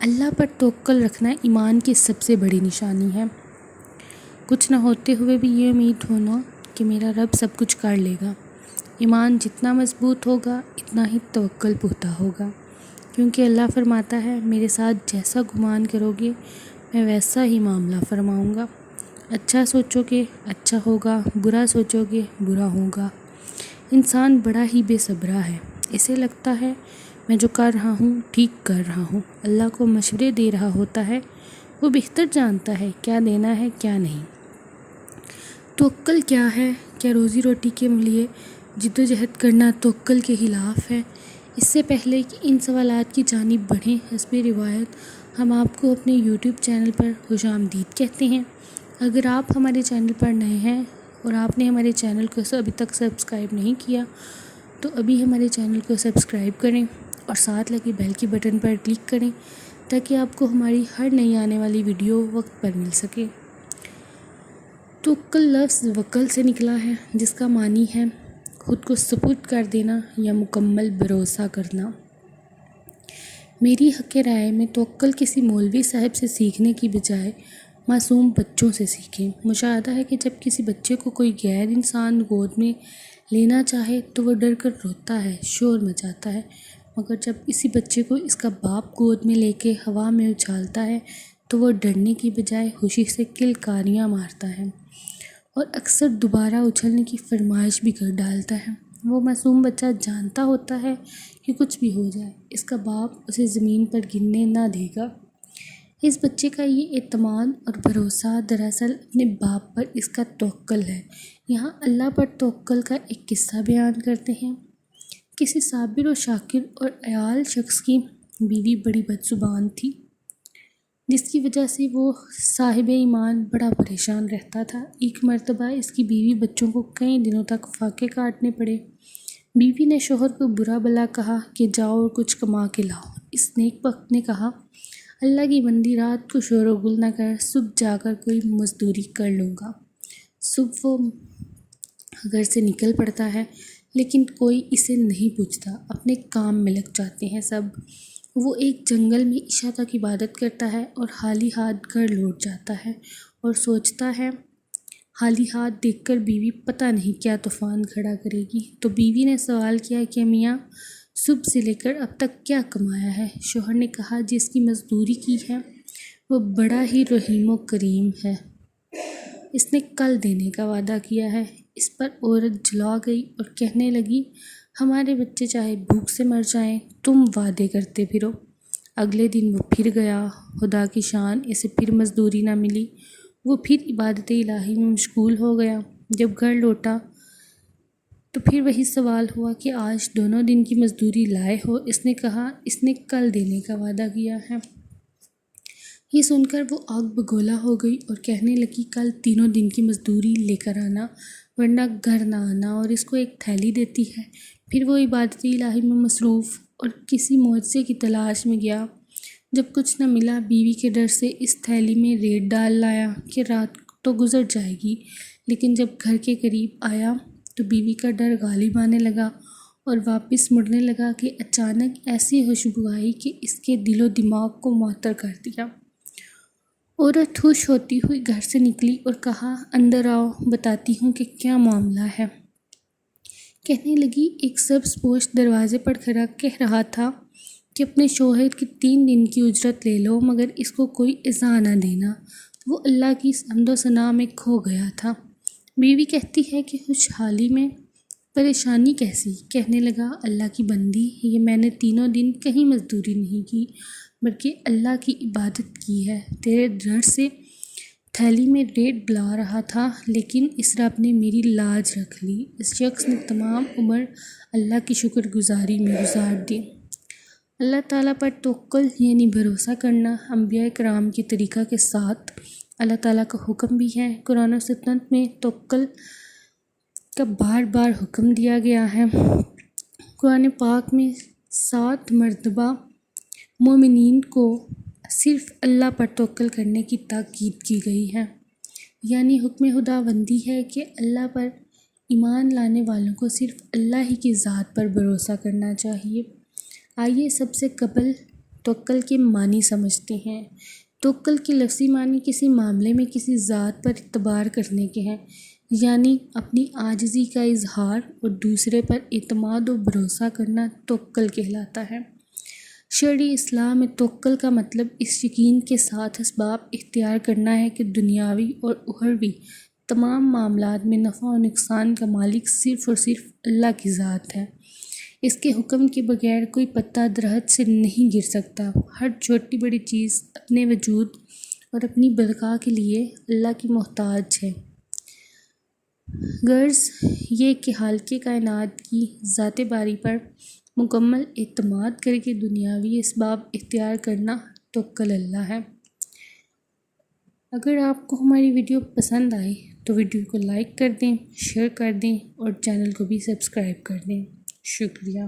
اللہ پر توکل رکھنا ایمان کی سب سے بڑی نشانی ہے۔ کچھ نہ ہوتے ہوئے بھی یہ امید ہونا کہ میرا رب سب کچھ کر لے گا۔ ایمان جتنا مضبوط ہوگا اتنا ہی توکل پختہ ہوگا، کیونکہ اللہ فرماتا ہے میرے ساتھ جیسا گمان کرو گے میں ویسا ہی معاملہ فرماؤں گا۔ اچھا سوچو گے اچھا ہوگا، برا سوچو گے برا ہوگا۔ انسان بڑا ہی بے صبرا ہے، اسے لگتا ہے میں جو کر رہا ہوں ٹھیک کر رہا ہوں، اللہ کو مشورے دے رہا ہوتا ہے، وہ بہتر جانتا ہے کیا دینا ہے کیا نہیں۔ توکل کیا ہے؟ کیا روزی روٹی کے لیے جدوجہد کرنا توکل کے خلاف ہے؟ اس سے پہلے کہ ان سوالات کی جانب بڑھیں، حسب روایت ہم آپ کو اپنے یوٹیوب چینل پر خوش آمدید کہتے ہیں۔ اگر آپ ہمارے چینل پر نئے ہیں اور آپ نے ہمارے چینل کو ابھی تک سبسکرائب نہیں کیا تو ابھی ہمارے چینل کو سبسکرائب کریں اور ساتھ لگے بیل کی بٹن پر کلک کریں تاکہ آپ کو ہماری ہر نئی آنے والی ویڈیو وقت پر مل سکے۔ توکل لفظ وکل سے نکلا ہے، جس کا معنی ہے خود کو سپرد کر دینا یا مکمل بھروسہ کرنا۔ میری حق رائے میں توکل کسی مولوی صاحب سے سیکھنے کی بجائے معصوم بچوں سے سیکھیں۔ مشاہدہ ہے کہ جب کسی بچے کو کوئی غیر انسان گود میں لینا چاہے تو وہ ڈر کر روتا ہے، شور مچاتا ہے، مگر جب کسی بچے کو اس کا باپ گود میں لے کے ہوا میں اچھالتا ہے تو وہ ڈرنے کی بجائے خوشی سے کلکاریاں مارتا ہے اور اکثر دوبارہ اچھلنے کی فرمائش بھی کر ڈالتا ہے۔ وہ معصوم بچہ جانتا ہوتا ہے کہ کچھ بھی ہو جائے اس کا باپ اسے زمین پر گرنے نہ دے گا۔ اس بچے کا یہ اعتماد اور بھروسہ دراصل اپنے باپ پر اس کا توکل ہے۔ یہاں اللہ پر توکل کا ایک قصہ بیان کرتے ہیں۔ کسی صابر و شاکر اور عیال شخص کی بیوی بڑی بدزبان تھی، جس کی وجہ سے وہ صاحب ایمان بڑا پریشان رہتا تھا۔ ایک مرتبہ اس کی بیوی بچوں کو کئی دنوں تک فاقے کاٹنے پڑے۔ بیوی نے شوہر کو برا بھلا کہا کہ جاؤ اور کچھ کما کے لاؤ۔ اس نیک بخت نے کہا اللہ کی بندی رات کو شور و گل نہ کر، صبح جا کر کوئی مزدوری کر لوں گا۔ صبح وہ گھر سے نکل پڑتا ہے لیکن کوئی اسے نہیں پوچھتا، اپنے کام میں لگ جاتے ہیں سب۔ وہ ایک جنگل میں عشاء تک عبادت کرتا ہے اور خالی ہاتھ گھر لوٹ جاتا ہے اور سوچتا ہے خالی ہاتھ دیکھ کر بیوی پتہ نہیں کیا طوفان کھڑا کرے گی۔ تو بیوی نے سوال کیا کہ میاں صبح سے لے کر اب تک کیا کمایا ہے؟ شوہر نے کہا جس کی مزدوری کی ہے وہ بڑا ہی رحیم و کریم ہے، اس نے کل دینے کا وعدہ کیا ہے۔ اس پر عورت جھلا گئی اور کہنے لگی ہمارے بچے چاہے بھوک سے مر جائیں، تم وعدے کرتے پھرو۔ اگلے دن وہ پھر گیا، خدا کی شان اسے پھر مزدوری نہ ملی۔ وہ پھر عبادت الہی میں مشغول ہو گیا۔ جب گھر لوٹا تو پھر وہی سوال ہوا کہ آج دونوں دن کی مزدوری لائے ہو؟ اس نے کہا اس نے کل دینے کا وعدہ کیا ہے۔ یہ سن کر وہ آگ بگولا ہو گئی اور کہنے لگی کل تینوں دن کی مزدوری لے کر آنا ورنہ گھر نہ آنا، اور اس کو ایک تھیلی دیتی ہے۔ پھر وہ عبادت الہی میں مصروف اور کسی معجزے کی تلاش میں گیا۔ جب کچھ نہ ملا بیوی کے ڈر سے اس تھیلی میں ریت ڈال لایا کہ رات تو گزر جائے گی، لیکن جب گھر کے قریب آیا تو بیوی کا ڈر غالب آنے لگا اور واپس مڑنے لگا کہ اچانک ایسی خوشبو آئی کہ اس کے دل و دماغ کو معطر کر دیا۔ عورت خوش ہوتی ہوئی گھر سے نکلی اور کہا اندر آؤ، بتاتی ہوں کہ کیا معاملہ ہے۔ کہنے لگی ایک سبز پوش دروازے پر کھڑا کہہ رہا تھا کہ اپنے شوہر کی 3 دن کی اجرت لے لو مگر اس کو کوئی ایذا نہ دینا۔ وہ اللہ کی حمد و ثنا میں کھو گیا تھا۔ بیوی کہتی ہے کہ خوشحالی میں پریشانی کیسی؟ کہنے لگا اللہ کی بندی یہ میں نے تینوں دن کہیں مزدوری نہیں کی بلکہ اللہ کی عبادت کی ہے، تیرے ڈر سے تھیلی میں ریت ڈلا رہا تھا لیکن اس رب نے میری لاج رکھ لی۔ اس شخص نے تمام عمر اللہ کی شکر گزاری میں گزار دی۔ اللہ تعالیٰ پر توکل یعنی بھروسہ کرنا انبیاء کرام کے طریقہ کے ساتھ اللہ تعالیٰ کا حکم بھی ہے۔ قرآن و سنت میں توکل کا بار بار حکم دیا گیا ہے۔ قرآن پاک میں 7 مرتبہ مومنین کو صرف اللہ پر توکل کرنے کی تاکید کی گئی ہے، یعنی حکم خداوندی ہے کہ اللہ پر ایمان لانے والوں کو صرف اللہ ہی کی ذات پر بھروسہ کرنا چاہیے۔ آئیے سب سے قبل توکل کے معنی سمجھتے ہیں۔ توکل کے لفظی معنی کسی معاملے میں کسی ذات پر اعتبار کرنے کے ہیں، یعنی اپنی عاجزی کا اظہار اور دوسرے پر اعتماد و بھروسہ کرنا توکل کہلاتا ہے۔ شرعی اسلام میں توکل کا مطلب اس یقین کے ساتھ اسباب اختیار کرنا ہے کہ دنیاوی اور اخروی تمام معاملات میں نفع و نقصان کا مالک صرف اور صرف اللہ کی ذات ہے۔ اس کے حکم کے بغیر کوئی پتا درخت سے نہیں گر سکتا۔ ہر چھوٹی بڑی چیز اپنے وجود اور اپنی بقا کے لیے اللہ کی محتاج ہے۔ غرض یہ کہ خالق کائنات کی ذات باری پر مکمل اعتماد کر کے دنیاوی اسباب اختیار کرنا توکل اللہ ہے۔ اگر آپ کو ہماری ویڈیو پسند آئے تو ویڈیو کو لائک کر دیں، شیئر کر دیں اور چینل کو بھی سبسکرائب کر دیں۔ شکریہ۔